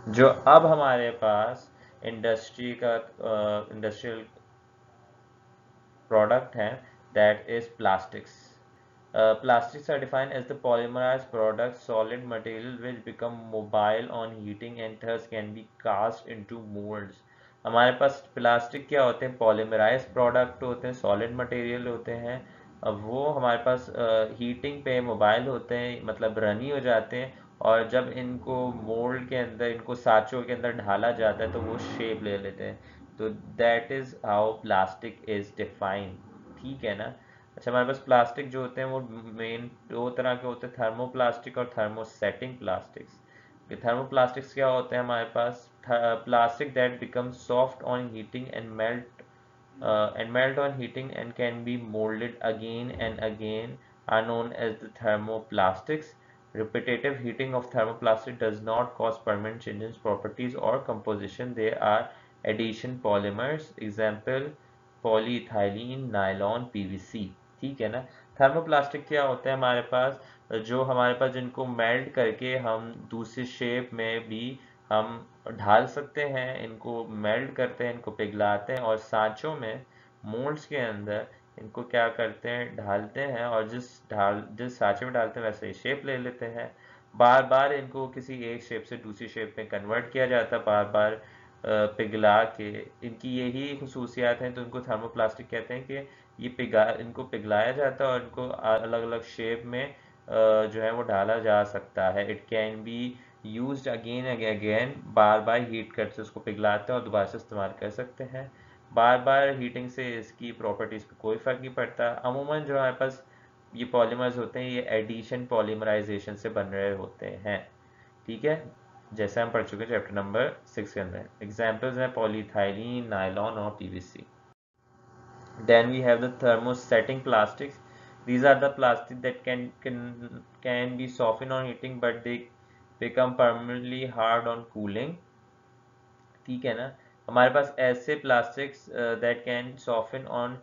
जो अब हमारे पास इंडस्ट्रियल प्रोडक्ट हैं, that is plastics. Plastics are defined as the polymerized products, solid material which become mobile on heating and thus can be cast into molds. हमारे पास plastic क्या होते हैं? पॉलीमराइज प्रोडक्ट होते हैं, सॉलिड मटेरियल होते हैं. अब वो हमारे पास हीटिंग पे मोबाइल होते हैं, मतलब रनी हो जाते हैं, और जब इनको मोल्ड के अंदर, इनको साँचों के अंदर ढाला जाता है तो वो शेप ले लेते हैं. तो that is how plastic is defined. ठीक है ना? अच्छा, हमारे पास प्लास्टिक जो होते हैं वो मेन दो तरह के होते हैं, थर्मोप्लास्टिक और थर्मोसेटिंग प्लास्टिक्स. थर्मोप्लास्टिक्स क्या होते हैं हमारे पास? Plastic that become soft on heating and melt on heating and can be molded again and again are known as the thermoplastics. Repetitive heating of thermoplastic does not cause permanent changes in properties or composition. They are addition polymers. Example: polyethylene, nylon, PVC. ठीक है ना? Thermoplastic क्या होते हैं हमारे पास? जो हमारे पास जिनको मेल्ट करके हम दूसरी शेप में भी हम ढाल सकते हैं, इनको मेल्ट करते हैं, इनको पिघलाते हैं और सांचों में, मोल्ड्स के अंदर इनको क्या करते हैं? ढालते हैं, और जिस सांचे में डालते हैं वैसे ही शेप ले लेते हैं. बार बार इनको किसी एक शेप से दूसरी शेप में कन्वर्ट किया जाता है, बार बार पिघला के. इनकी यही खसूसियात हैं, तो इनको थर्मोप्लास्टिक कहते हैं कि इनको पिघलाया जाता है और इनको अलग अलग शेप में जो है वो डाला जा सकता है. It can be used again again. Bar bar heat करके उसको पिघलाते हैं और दोबारा से इस्तेमाल कर सकते हैं. बार बार हीटिंग से इसकी प्रॉपर्टीज़ पे कोई फ़र्क नहीं पड़ता. अमूमन जो हमारे पास ये पॉलीमर्स होते हैं, ये एडिशन पॉलीमराइजेशन से बन रहे होते हैं. ठीक है, जैसे हम पढ़ चुके हैं चैप्टर नंबर 6 के अंदर. एग्जाम्पल्स हैं पॉलीथाइलीन, नायलॉन और PVC. Then we have the thermosetting plastics. These are the plastic that can be softened on heating, but they become permanently hard on cooling. ठीक है ना? हमारे पास ऐसे plastics that can soften on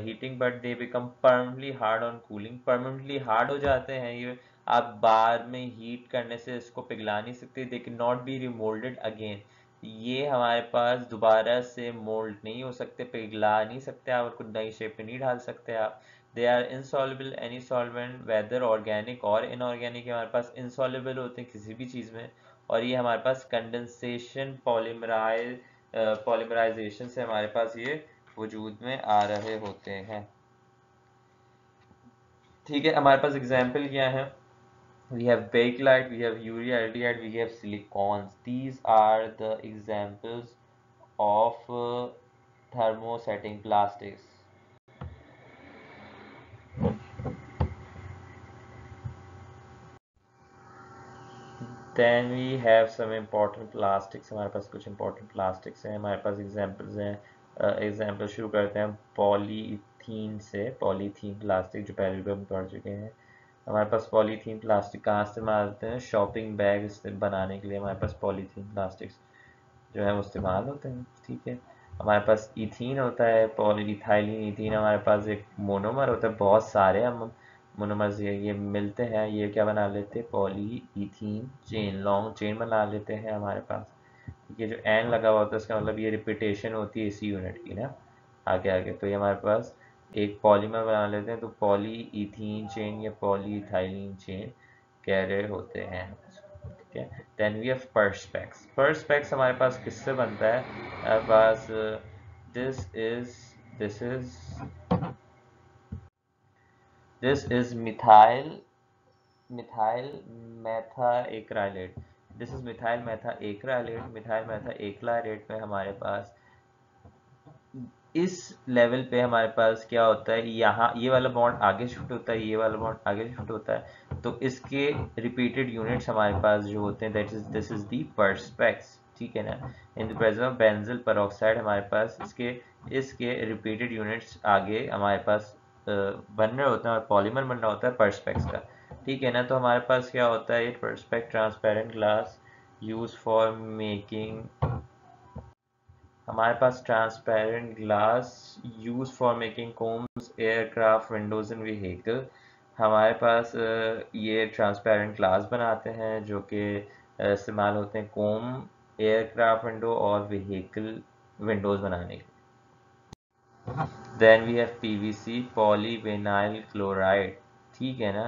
heating but they become permanently hard on cooling. Permanently hard हो जाते हैं ये. आप बार में हीट करने से इसको पिघला नहीं सकते. They can not be remoulded again. ये हमारे पास दोबारा से मोल्ड नहीं हो सकते, पिघला नहीं सकते आप, उनको नई शेप में नहीं डाल सकते आप. They are insoluble any solvent, whether organic और इनऑर्गेनिक. हमारे पास इनसॉल्युबल होते हैं किसी भी चीज़ में, और ये हमारे पास कंडेंसेशन पॉलीमराइजेशन से हमारे पास ये वजूद में आ रहे होते हैं. ठीक है, हमारे पास एग्जाम्पल क्या है? We have bakelite, we have urea-aldehyde, we have silicones. These are the examples of thermosetting plastics. Then we have some important plastics. हमारे पास कुछ important plastics हैं. हमारे पास examples हैं. एग्जाम्पल शुरू करते हैं पॉलीथीन से. पॉलीथीन प्लास्टिक जो पहले भी हम पढ़ चुके हैं. हमारे पास पॉलीथीन प्लास्टिक कहाँ इस्तेमाल होते हैं? शॉपिंग बैग बनाने के लिए हमारे पास पॉलीथीन प्लास्टिक्स जो है वो इस्तेमाल होते हैं. ठीक है, हमारे पास इथीन होता है, पॉलीइथाइलिन इथीन. हमारे पास एक मोनोमर होता है, बहुत सारे हम मोनोमर्स ये मिलते हैं, ये क्या बना लेते हैं? Poly ethene chain, long chain बना लेते हैं हमारे पास. ये जो एन लगा हुआ होता है इसका मतलब ये रिपीटेशन होती है इसी यूनिट की ना, आगे आगे. तो ये हमारे पास एक पॉलीमर बना लेते हैं, तो पॉली इथीन चेन या पॉलीइथाइलिन चेन कह रहे होते हैं. ठीक है, then we have perspex. perspex हमारे पास किससे बनता है? हमारे पास this is this is methyl methacrylate. This is methyl methacrylate. Methyl methacrylate में हमारे पास इस लेवल पे हमारे पास क्या होता है? यहाँ ये वाला बॉन्ड आगे शिफ्ट होता है, ये वाला बॉन्ड आगे शिफ्ट होता है, तो इसके रिपीटेड यूनिट्स हमारे पास जो होते हैं दिस इज दी perspex. ठीक है ना? In the presence of benzyl peroxide हमारे पास इसके रिपीटेड यूनिट्स आगे हमारे पास बन रहे होते हैं और पॉलीमर बन रहा होता है perspex का. ठीक है ना? तो हमारे पास क्या होता है? ये perspex transparent glass use for making. हमारे पास transparent glass use for making combs, aircraft, windows and vehicle. हमारे पास ये ट्रांसपेरेंट ग्लास बनाते हैं जो कि इस्तेमाल होते हैं कोम एयरक्राफ्ट विंडो और व्हीकल विंडोज बनाने के। Then we have PVC, polyvinyl chloride, ठीक है ना।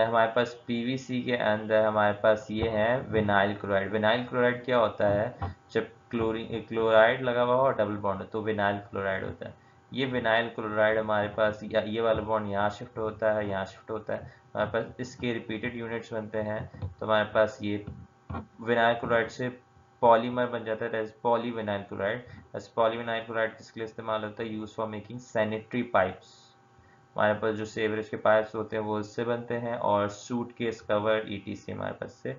हमारे पास पीवीसी के अंदर हमारे पास ये है विनाइल क्लोराइड। विनाइल क्लोराइड क्या होता है, जब क्लोराइड लगा हुआ हो डबल बॉन्ड तो विनाइल क्लोराइड होता है। ये विनाइल क्लोराइड हमारे पास ये वाला बॉन्ड यहाँ शिफ्ट होता है, यहाँ शिफ्ट होता है, हमारे पास इसके रिपीटेड यूनिट्स बनते हैं, तो हमारे पास ये विनाइल क्लोराइड से पॉलीमर बन जाता है, पॉलीविनाइल क्लोराइड। बस पॉलीविनाइल क्लोराइड किसके लिए इस्तेमाल होता है, use for making sanitary pipes. हमारे पास जो सेवरेज के पाइप्स होते हैं वो इससे बनते हैं, और सूटकेस कवर ईटीसी हमारे पास से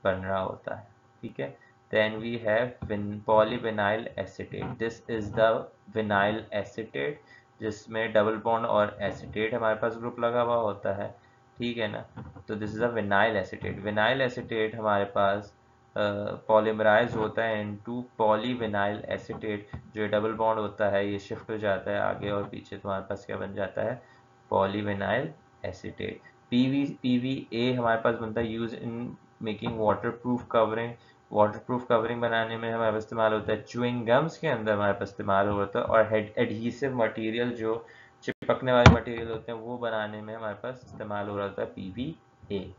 बन रहा होता है, ठीक है। Then we have polyvinyl acetate, this is the vinyl acetate, जिसमें डबल बॉन्ड और एसीटेट हमारे पास ग्रुप लगा हुआ होता है, ठीक है ना। तो this is a vinyl acetate. Vinyl acetate हमारे पास पॉलीमराइज होता है इनटू पॉलीविनाइल एसीटेट, जो डबल बॉन्ड होता है ये शिफ्ट हो जाता है आगे और पीछे, तो हमारे पास क्या बन जाता है, पॉलीविनाइल एसीटेट। पीवीए हमारे पास बनता है use in making waterproof covering. Waterproof covering बनाने में हमारे पास इस्तेमाल होता है, च्युइंग गम्स के अंदर हमारे पास इस्तेमाल होता है, और एडहीसिव मटेरियल जो चिपकने वाले मटेरियल होते हैं वो बनाने में हमारे पास इस्तेमाल हो रहा होता है पीवीए।